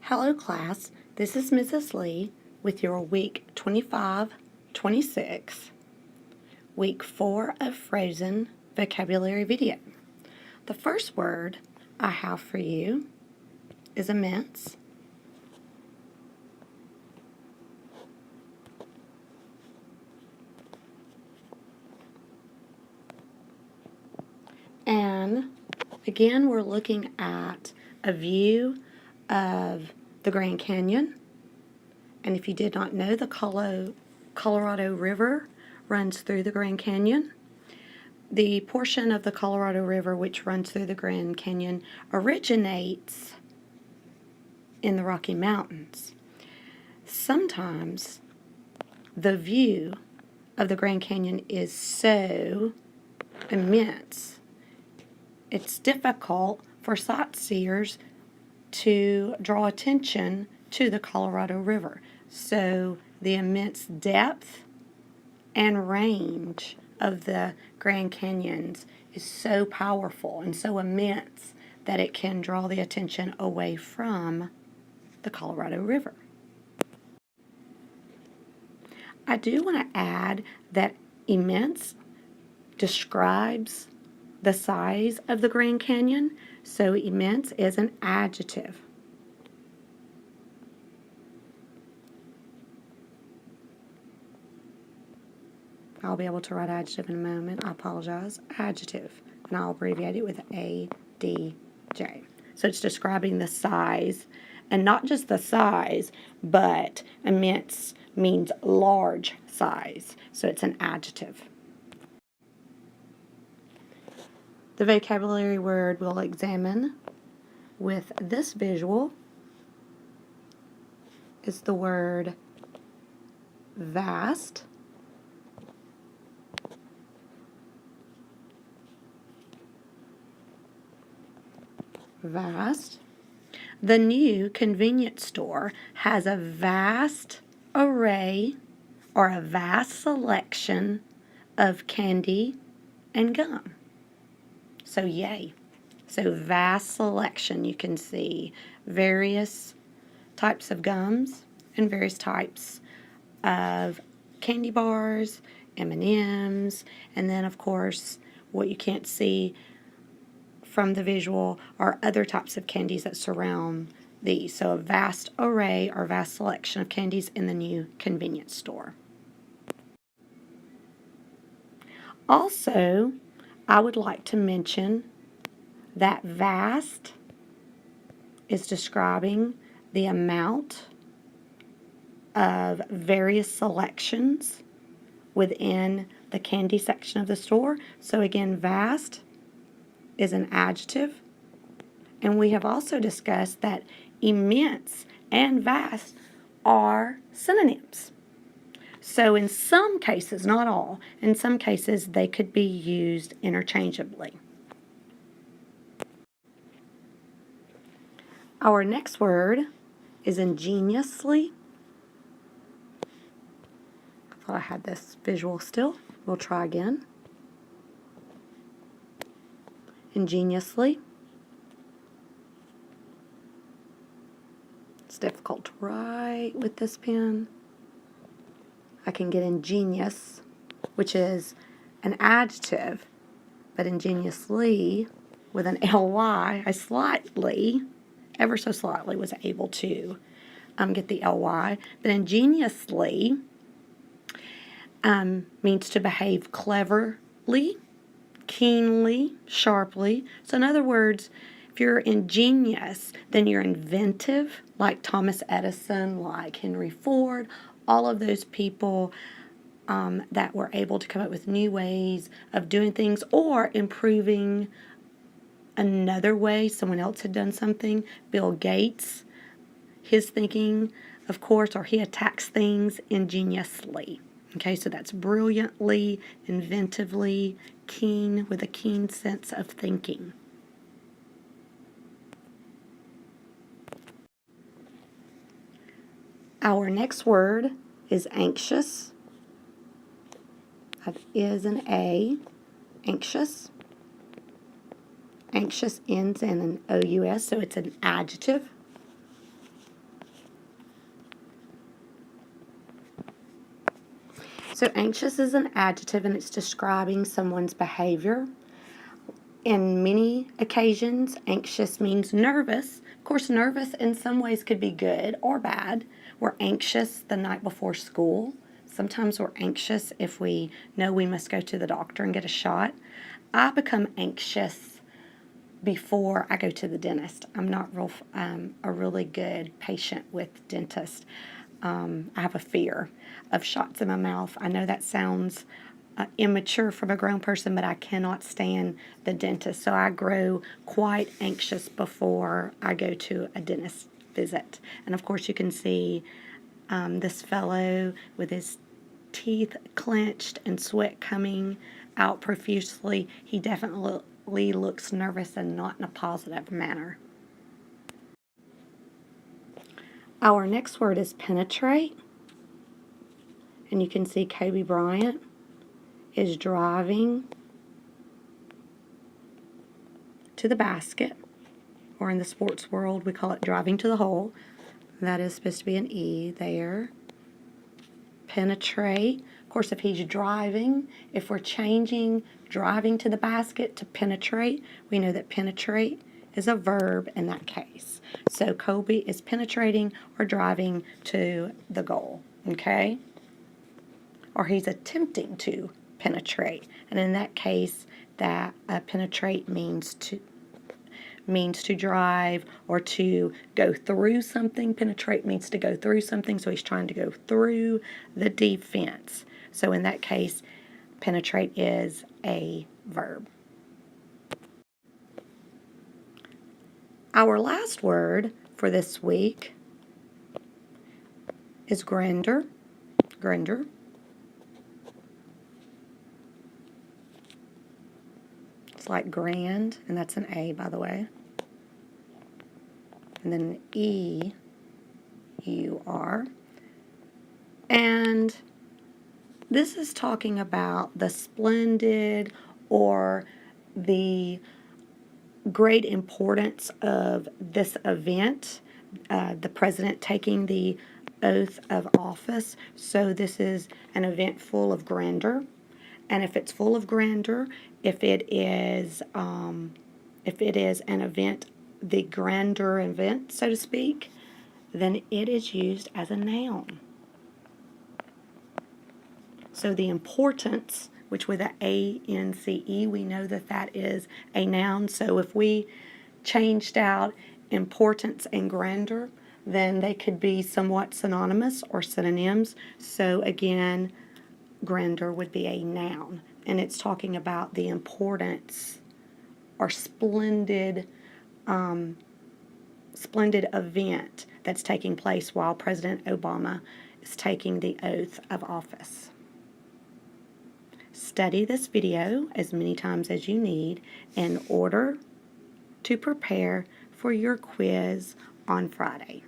Hello class, this is Mrs. Lee with your week 25-26, week 4 of Frozen vocabulary video. The first word I have for you is immense. And again, we're looking at a view of the Grand Canyon. And if you did not know, the Colorado River runs through the Grand Canyon. The portion of the Colorado River which runs through the Grand Canyon originates in the Rocky Mountains. Sometimes the view of the Grand Canyon is so immense, it's difficult for sightseers to draw attention to the Colorado River. So the immense depth and range of the Grand Canyons is so powerful and so immense that it can draw the attention away from the Colorado River. I do want to add that immense describes the size of the Grand Canyon, so immense is an adjective. I'll be able to write adjective in a moment. I apologize. Adjective. And I'll abbreviate it with ADJ. So it's describing the size, and not just the size, but immense means large size. So it's an adjective. The vocabulary word we'll examine with this visual is the word vast. Vast. The new convenience store has a vast array or a vast selection of candy and gum. So yay. So vast selection. You can see various types of gums and various types of candy bars, M&Ms, and then of course what you can't see from the visual are other types of candies that surround these. So a vast array or vast selection of candies in the new convenience store. Also, I would like to mention that vast is describing the amount of various selections within the candy section of the store. So again, vast is an adjective. And we have also discussed that immense and vast are synonyms. So in some cases, not all, in some cases they could be used interchangeably. Our next word is ingeniously. I thought I had this visual still. We'll try again. Ingeniously. It's difficult to write with this pen. I can get ingenious, which is an adjective, but ingeniously with an ly, I slightly, ever so slightly, was able to get the ly. But ingeniously means to behave cleverly, keenly, sharply. So in other words, if you're ingenious, then you're inventive, like Thomas Edison, like Henry Ford, all of those people that were able to come up with new ways of doing things or improving another way someone else had done something. Bill Gates, his thinking, of course, or he attacks things ingeniously. Okay, so that's brilliantly, inventively, keen, with a keen sense of thinking. Our next word is anxious. That is an A, anxious. Anxious ends in an OUS, so it's an adjective. So anxious is an adjective and it's describing someone's behavior. In many occasions, anxious means nervous. Of course, nervous in some ways could be good or bad. We're anxious the night before school. Sometimes we're anxious if we know we must go to the doctor and get a shot. I become anxious before I go to the dentist. I'm not a really good patient with dentists. I have a fear of shots in my mouth. I know that sounds immature from a grown person, but I cannot stand the dentist. So I grow quite anxious before I go to a dentist visit. And of course, you can see this fellow with his teeth clenched and sweat coming out profusely. He definitely looks nervous and not in a positive manner. Our next word is penetrate. And you can see Kobe Bryant is driving to the basket, or in the sports world we call it driving to the hole. That is supposed to be an E there. Penetrate. Of course, if he's driving, if we're changing driving to the basket to penetrate, we know that penetrate is a verb in that case. So Kobe is penetrating or driving to the goal, okay? Or he's attempting to penetrate. And in that case, that penetrate means to drive or to go through something. Penetrate means to go through something, so he's trying to go through the defense. So in that case, penetrate is a verb. Our last word for this week is grandeur. Grandeur. It's like grand, and that's an A, by the way. And then an E-U-R. And this is talking about the splendid or the great importance of this event, the president taking the oath of office. So this is an event full of grandeur. And if it's full of grandeur, if it is an event, the grandeur event, so to speak, then it is used as a noun. So the importance, which with a A-N-C-E, we know that that is a noun. So if we changed out importance and grandeur, then they could be somewhat synonymous or synonyms. So again, grandeur would be a noun, and it's talking about the importance or splendid event that's taking place while President Obama is taking the oath of office. Study this video as many times as you need in order to prepare for your quiz on Friday.